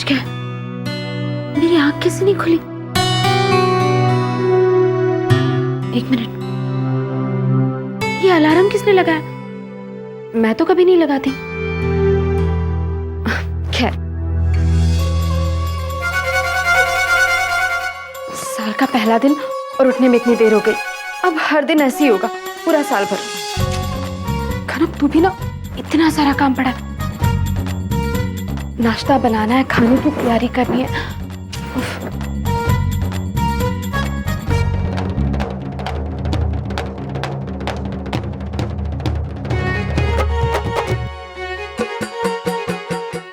गया। मेरी आंख कैसे नहीं खुली? एक मिनट, ये अलार्म किसने लगाया? मैं तो कभी नहीं लगाती। खैर, साल का पहला दिन और उठने में इतनी देर हो गई। अब हर दिन ऐसे ही होगा पूरा साल भर। खाना तू भी ना, इतना सारा काम पड़ा है। नाश्ता बनाना है, खाने की तैयारी करनी है। उफ।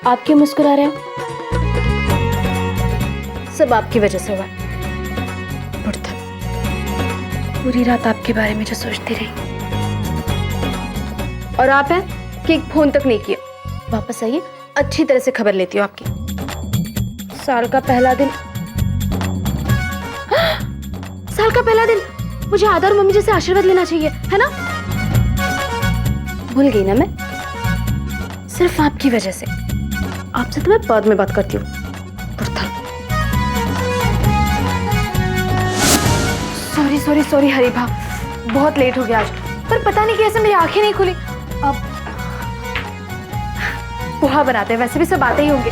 आप क्यों मुस्कुरा रहे हैं? सब आपकी वजह से हुआ। पूरी रात आपके बारे में जो सोचती रही। और आप हैं कि फोन तक नहीं किया। वापस आइए, अच्छी तरह से खबर लेती हूँ आपकी। साल का पहला दिन। साल का पहला दिन, मुझे आदर और मम्मी जैसे आशीर्वाद लेना चाहिए, है ना? भूल गई ना मैं, सिर्फ आपकी वजह से। आपसे तो मैं बाद में बात करती हूँ। सॉरी सॉरी सॉरी हरीभा, बहुत लेट हो गया आज। पर पता नहीं कैसे मेरी आंखें नहीं खुली। अब पोहा बनाते हैं, वैसे भी सब आते ही होंगे।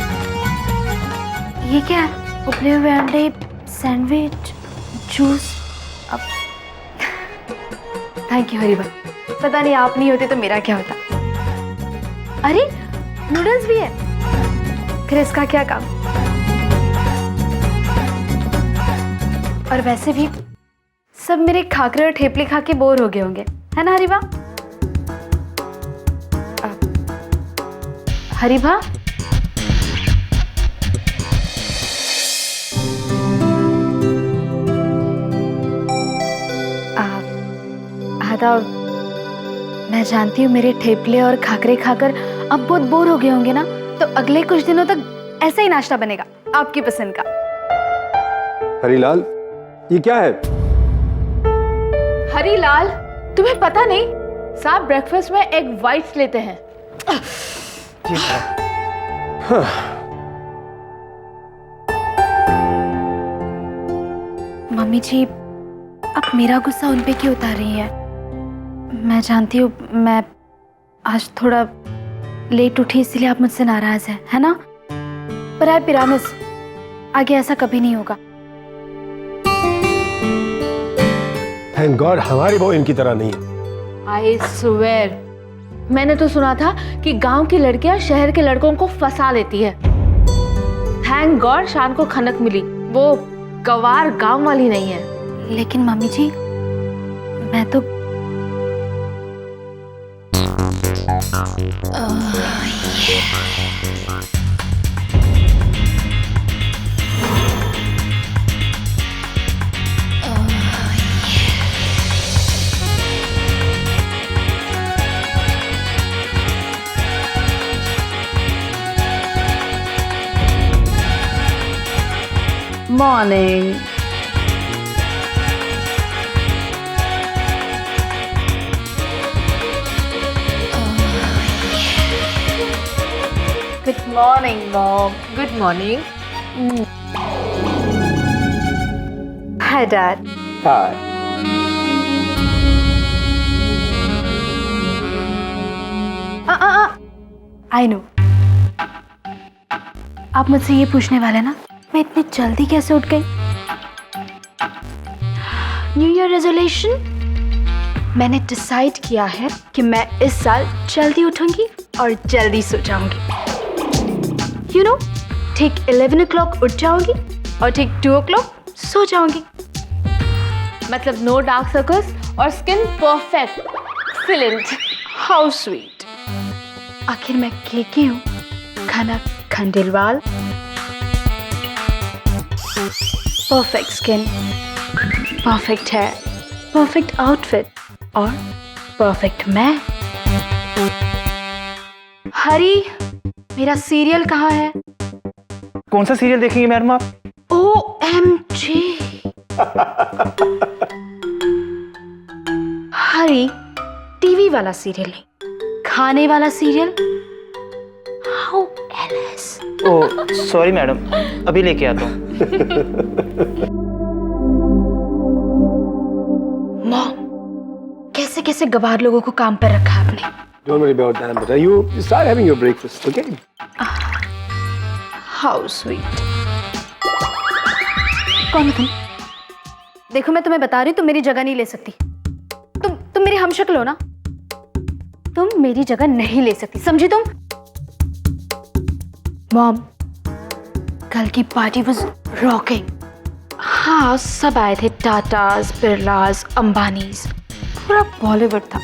ये क्या है? उबले हुए अंडे, सैंडविच, जूस। अब थैंक यू हरीभा, पता नहीं आप नहीं होते तो मेरा क्या होता। अरे नूडल्स भी है, फिर इसका क्या काम। और वैसे भी सब मेरे खाकरे और ठेपले खा के बोर हो गए होंगे, है ना हरीभा? हरीभा, आदाब। मैं जानती हूँ मेरे ठेपले और खाकरे खाकर अब बहुत बोर हो गए होंगे ना, तो अगले कुछ दिनों तक ऐसा ही नाश्ता बनेगा आपकी पसंद का। हरीलाल, ये क्या है? हरीलाल, तुम्हें पता नहीं, साहब ब्रेकफास्ट में एग व्हाइट्स लेते हैं। मम्मी जी, अब मेरा गुस्सा उन पे क्यों उतार रही है? मैं जानती हूँ मैं आज थोड़ा लेट उठी, इसलिए आप मुझसे नाराज हैं, है ना? पर आई प्रॉमिस, आगे ऐसा कभी नहीं होगा। थैंक गॉड हमारी बहू इनकी तरह नहीं है। आई स्वेयर, मैंने तो सुना था कि गांव की लड़कियां शहर के लड़कों को फंसा लेती है। थैंक गॉड शान को खनक मिली, वो गवार गांव वाली नहीं है। लेकिन मम्मी जी, मैं तो morning. Good morning mom. Good morning. Hi dad. Hi. I know, आप मुझसे ये पूछने वाले ना, मैं इतनी जल्दी कैसे उठ गई? न्यू ईयर रेजोल्यूशन, मैंने डिसाइड किया है कि मैं इस साल जल्दी उठूंगी और जल्दी सो जाऊंगी। यू नो, ठीक 11 o'clock उठ जाऊंगी और ठीक 2 o'clock सो जाऊंगी। मतलब नो डार्क सर्कल्स और skin perfect excellent. How sweet. आखिर मैं केकी हूँ, खाना Khandelwal. Perfect skin, perfect hair, perfect outfit और परफेक्ट मैं। हरी, मेरा सीरियल कहाँ है? कौन सा सीरियल देखेंगे मैडम आप? OMG। हरी, टीवी वाला सीरियल नहीं, खाने वाला serial. How dress. Oh sorry madam, अभी लेके आता हूँ। मॉम, कैसे कैसे गवार लोगों को काम पर रखा आपने। Don't worry about that, but you start having your breakfast, okay? How sweet. कौन हो तुम? देखो मैं तुम्हें बता रही हूँ, तुम मेरी जगह नहीं ले सकती। तुम मेरी हमशक्ल हो ना, तुम मेरी जगह नहीं ले सकती, समझी तुम? मॉम, कल की पार्टी वाज रॉकिंग। हाँ, सब आए थे, टाटास, बिरलास, अंबानीज, पूरा बॉलीवुड था।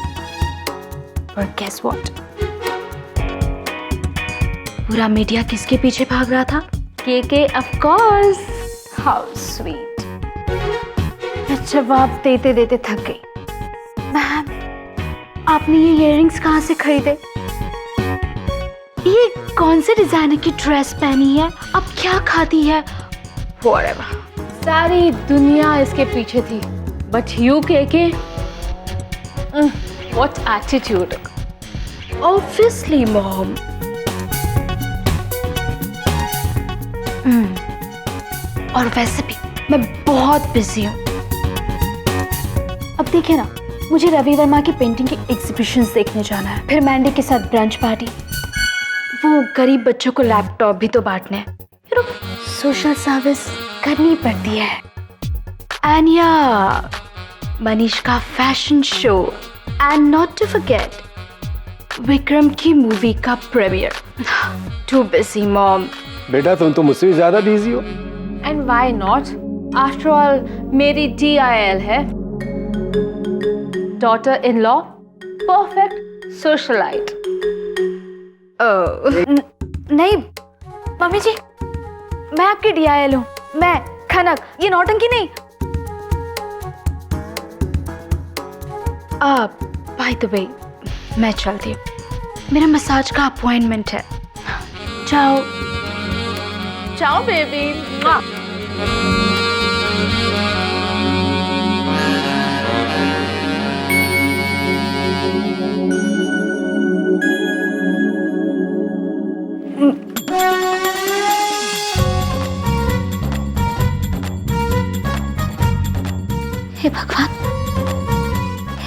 पर गेस व्हाट, पूरा मीडिया किसके पीछे भाग रहा था? के ऑफ कोर्स। How sweet. मैं जवाब देते देते थक गई। मैम, आपने ये इयररिंग्स कहाँ से खरीदे? ये कौन से डिजाइनर की ड्रेस पहनी है? अब क्या खाती है? Whatever. सारी दुनिया इसके पीछे थी, बट यू के व्हाट एटीट्यूड। Obviously, mom. और वैसे भी मैं बहुत बिजी हूँ। अब देखिए ना, मुझे रवि वर्मा की पेंटिंग की एग्जीबिशंस देखने जाना है, फिर मैंडी के साथ ब्रंच पार्टी, वो गरीब बच्चों को लैपटॉप भी तो बांटने हैं। सोशल सर्विस करनी पड़ती है। एंड या मनीष का fashion show, and not to forget Vikram की मूवी का प्रीमियर। Too busy mom. बेटा तुम तो मुझसे भी ज्यादा बिजी हो। And why not? After all मेरी DIL है, daughter in law, perfect socialite. नहीं मम्मी जी, मैं आपकी DIL हूँ, मैं खनक, ये नौटंकी नहीं। बाय द वे, मैं चलती हूँ, मेरा मसाज का अपॉइंटमेंट है। जाओ चाओ बेबी। हे भगवान,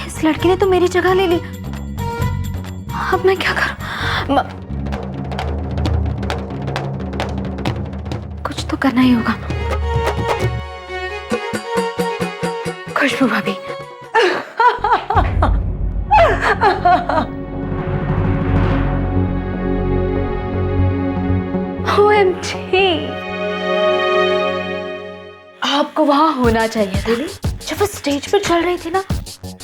इस लड़के ने तो मेरी जगह ले ली। अब मैं क्या करूं? कुछ तो करना ही होगा। खुशबू भाभी। OMG, आपको वहां होना चाहिए था। जब वो स्टेज पर चल रही थी ना,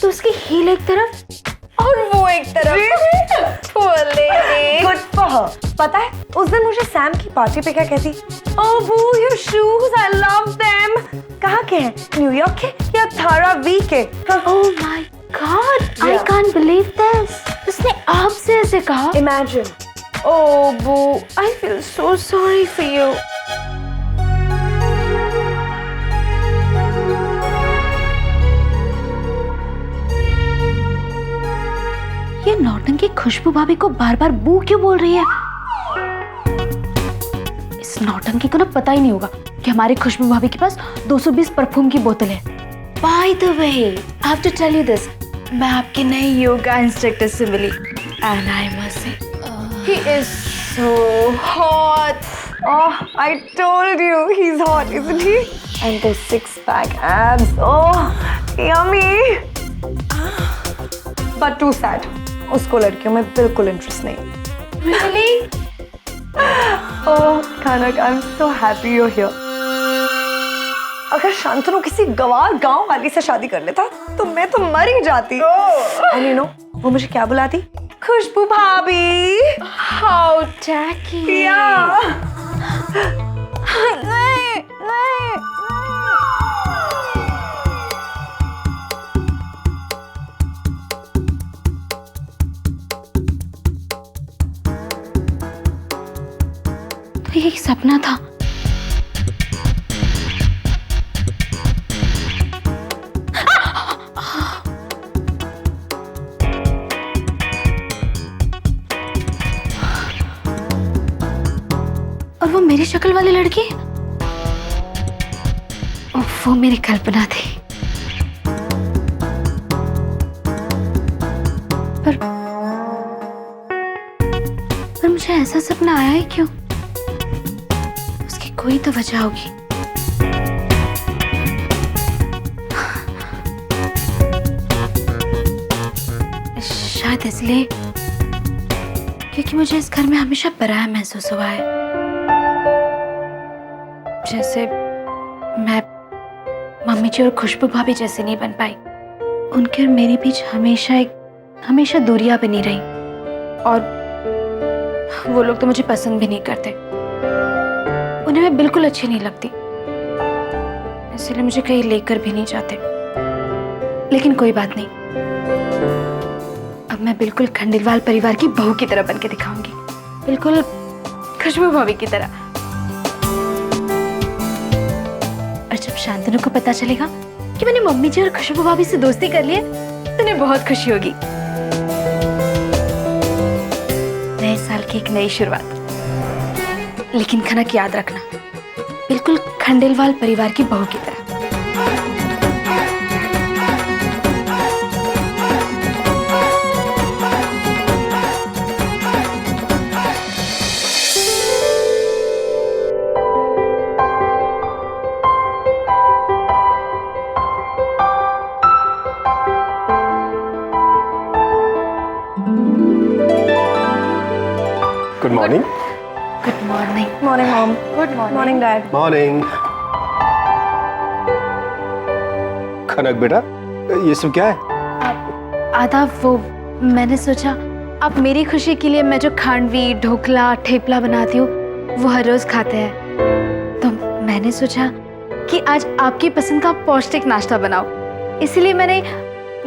तो उसकी हील एक तरफ और वो एक तरफ। Good for her. पता है उस दिन मुझे सैम की पार्टी पे क्या कहती? ओह बू, your shoes, I love them. कहाँ के हैं? न्यूयॉर्क के या थारा वी के? Oh my God, I can't believe this. उसने आपसे ऐसे कहा? Imagine. Oh boo, I feel so sorry for you. ये नौटंकी खुशबू भाभी को बार बार बू क्यों बोल रही है? इस नौटंकी को ना पता ही नहीं होगा कि हमारी खुशबू भाभी के पास 220 परफ्यूम की बोतल है। By the way, I have to tell you this. मैं आपके नए योगा इंस्ट्रक्टर से मिली, and I must say, he is so hot. Oh, I told you he's hot, isn't he? And those six-pack abs. Oh, yummy. But too sad. उसको लड़कियों में बिल्कुल interest नहीं। Really? Oh, Kanak, I'm so happy you're here. अगर शांतनु किसी गवार गांव वाली से शादी कर लेता तो मैं तो मर ही जाती। And you know, वो मुझे क्या बुलाती? खुशबू भाभी। How tacky. Yeah. नहीं, नहीं। तो ये एक सपना था। मेरी शक्ल वाली लड़की? वो मेरी कल्पना थी। पर मुझे ऐसा सपना आया ही क्यों? उसकी कोई तो वजह होगी। शायद इसलिए क्योंकि मुझे इस घर में हमेशा पराया महसूस हुआ है। जैसे मैं मम्मी जी और खुशबू भाभी जैसे नहीं बन पाई। उनके और मेरे बीच हमेशा दूरियां बनी रही, और वो लोग तो मुझे पसंद भी नहीं करते। उन्हें मैं बिल्कुल अच्छी नहीं लगती, इसलिए मुझे कहीं लेकर भी नहीं जाते। लेकिन कोई बात नहीं, अब मैं बिल्कुल खंडेलवाल परिवार की बहू की तरह बनके दिखाऊंगी, बिल्कुल खुशबू भाभी की तरह। और जब शांतनु को पता चलेगा कि मैंने मम्मी जी और खुशबू भाभी से दोस्ती कर ली है, तो उन्हें बहुत खुशी होगी। नए साल की एक नई शुरुआत। लेकिन खनक याद रखना, बिल्कुल खंडेलवाल परिवार की बहू की तरह। Good morning. Good morning. Morning mom. Good morning dad. Morning. Khanak बेटा, ये सब क्या है? आदाब। वो मैंने सोचा अब मेरी खुशी के लिए मैं जो खांडवी, ढोकला, ठेपला बनाती हूँ वो हर रोज खाते हैं, तो मैंने सोचा कि आज आपकी पसंद का पौष्टिक नाश्ता बनाओ। इसलिए मैंने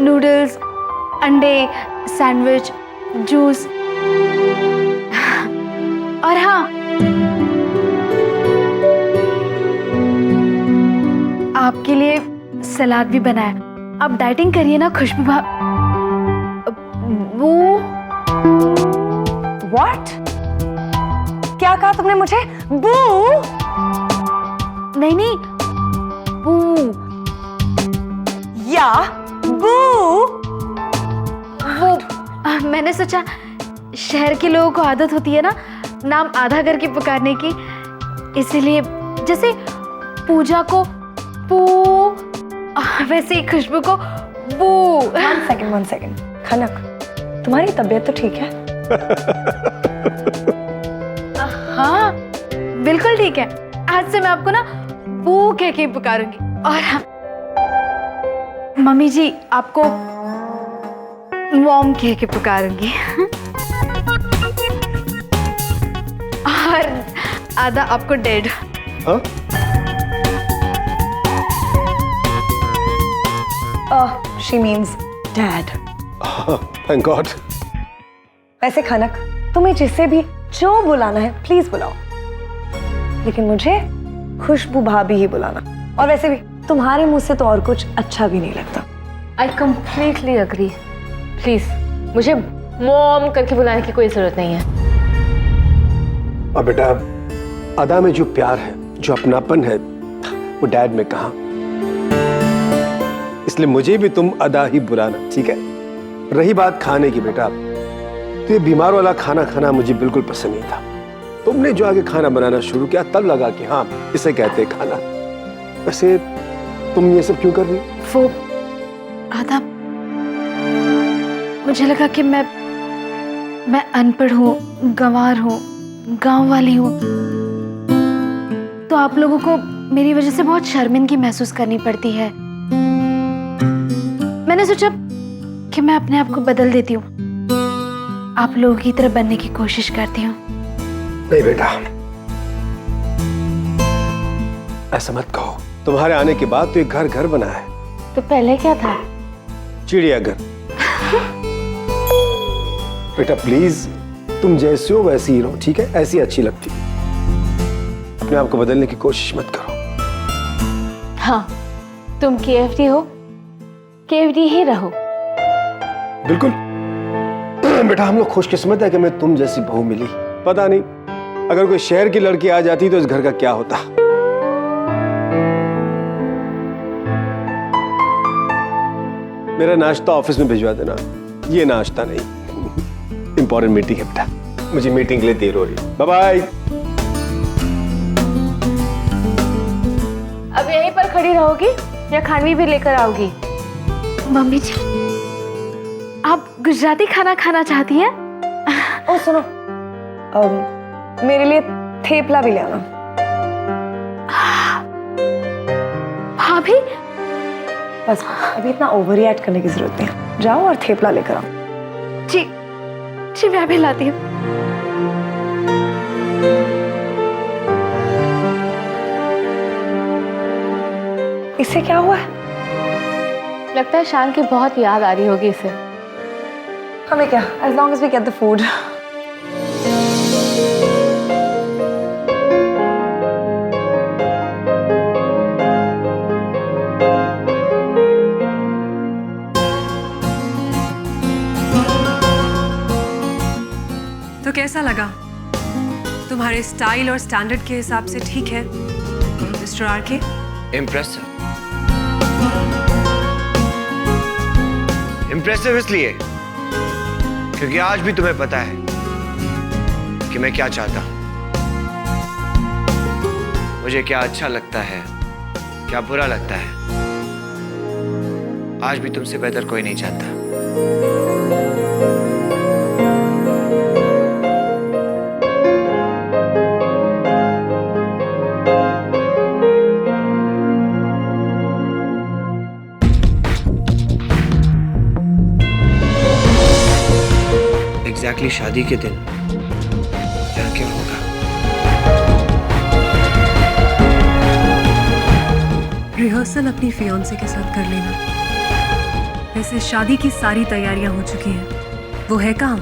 नूडल्स, अंडे, सैंडविच, जूस और हाँ, आपके लिए सलाद भी बनाया। आप डाइटिंग करिए ना खुशबू What? क्या कहा तुमने मुझे? बू? नहीं, बू। या बू? मैंने सोचा शहर के लोगों को आदत होती है ना नाम आधा करके पुकारने की, इसीलिए जैसे पूजा को पू, वैसे ही खुशबू को बू। One second. खनक, तुम्हारी तबीयत तो ठीक है? हाँ बिल्कुल ठीक है। आज से मैं आपको ना बू कह के पुकारूंगी। और हाँ, मम्मी जी आपको मॉम कह के पुकारूंगी। और आधा आपको डैड। हाँ? She means dad. Thank God. वैसे खनक, तुम्हें जिसे भी जो बुलाना है प्लीज बुलाओ, लेकिन मुझे खुशबू भाभी ही बुलाना। और वैसे भी तुम्हारे मुंह से तो और कुछ अच्छा भी नहीं लगता। I completely agree. प्लीज मुझे मॉम करके बुलाने की कोई जरूरत नहीं है। और बेटा, अदा में जो प्यार है, जो अपनापन है, वो डैड में कहाँ। इसलिए मुझे भी तुम अदा ही बुलाना, ठीक है? रही बात खाने की बेटा, तो ये बीमार वाला खाना खाना मुझे बिल्कुल पसंद नहीं था। तुमने जो आगे खाना बनाना शुरू किया तब लगा कि हाँ, इसे कहते हैं खाना। वैसे तुम ये सब क्यों कर रही हो? वो आधा मुझे लगा कि मैं अनपढ़ हूँ, गंवार हूँ, गांव वाली हूँ, तो आप लोगों को मेरी वजह से बहुत शर्मिंदगी महसूस करनी पड़ती है। मैंने सोचा कि मैं अपने आप को बदल देती हूँ, आप लोगों की तरह बनने की कोशिश करती हूँ। नहीं बेटा, ऐसा मत कहो। तुम्हारे आने के बाद तो एक घर घर बना है। तो पहले क्या था? चिड़ियाघर। बेटा प्लीज, तुम जैसे हो वैसी ही रहो, ठीक है? ऐसी अच्छी लगती। अपने आप को बदलने की कोशिश मत करो। हाँ, तुम केएफडी हो, केएफडी ही रहो। बिल्कुल। बेटा हम लोग खुशकिस्मत है कि हमें तुम जैसी बहू मिली। पता नहीं अगर कोई शहर की लड़की आ जाती तो इस घर का क्या होता। मेरा नाश्ता ऑफिस में भिजवा देना। ये नाश्ता नहीं, इंपॉर्टेंट मीटिंग है बेटा, मुझे मीटिंग के लिए देर हो रही है। Bye bye. अब यहीं पर खड़ी रहोगी या खानवी भी लेकर आओगी? मम्मी जी, आप गुजराती खाना खाना चाहती हैं? ओ सुनो, मेरे लिए थेपला भी ले आना। भाभी, बस अभी इतना ओवर रिएक्ट करने की जरूरत नहीं है। जाओ और थेपला लेकर आओ। जी जी मैं भी लाती हूँ। इससे क्या हुआ है? लगता है शान की बहुत याद आ रही होगी इसे। हमें क्या, as long as we get the food. तो कैसा लगा? तुम्हारे स्टाइल और स्टैंडर्ड के हिसाब से ठीक है मिस्टर आरके? इम्प्रेसिव। इम्प्रेसिव इसलिए क्योंकि आज भी तुम्हें पता है कि मैं क्या चाहता हूं, मुझे क्या अच्छा लगता है, क्या बुरा लगता है। आज भी तुमसे बेहतर कोई नहीं जानता। एग्जैक्टली शादी के दिन क्या क्या होगा? रिहर्सल अपनी फियांसे के साथ कर लेना। वैसे शादी की सारी तैयारियां हो चुकी हैं, वो है काम।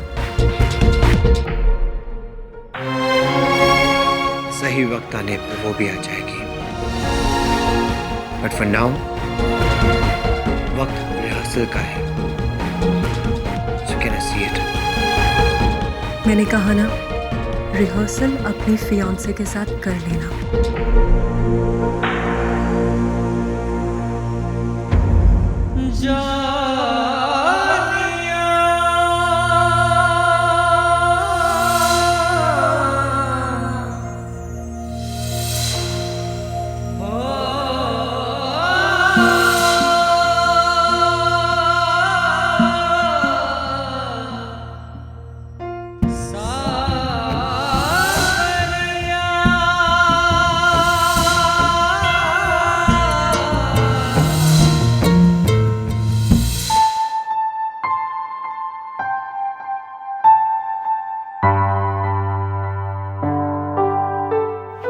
सही वक्त आने पर वो भी आ जाएगी, बट फॉर नाउ वक्त रिहर्सल का है। So can I see it? मैंने कहा ना, रिहर्सल अपनी फियांसे के साथ कर लेना।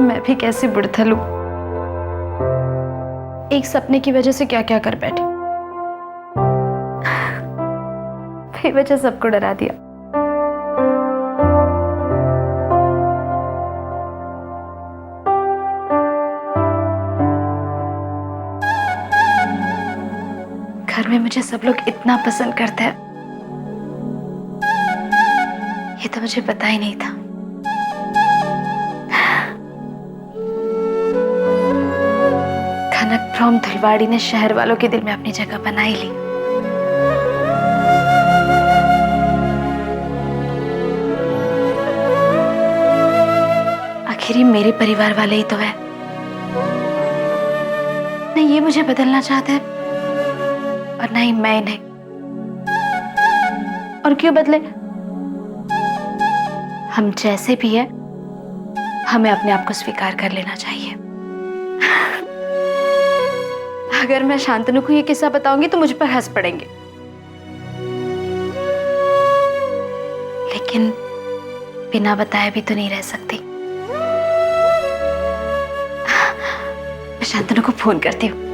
मैं भी कैसी बुड़थल हूँ, एक सपने की वजह से क्या क्या कर बैठी, बेवजह सबको डरा दिया। घर में मुझे सब लोग इतना पसंद करते हैं, ये तो मुझे पता ही नहीं था। खनक फ्रॉम धुलवाड़ी ने शहर वालों के दिल में अपनी जगह बना ही ली। आखिर ये मेरे परिवार वाले ही तो है, नहीं ये मुझे बदलना चाहते हैं और नहीं मैं इन्हें। और क्यों बदले, हम जैसे भी हैं हमें अपने आप को स्वीकार कर लेना चाहिए। अगर मैं शांतनु को ये किस्सा बताऊंगी तो मुझ पर हंस पड़ेंगे, लेकिन बिना बताए भी तो नहीं रह सकती। मैं शांतनु को फोन करती हूँ।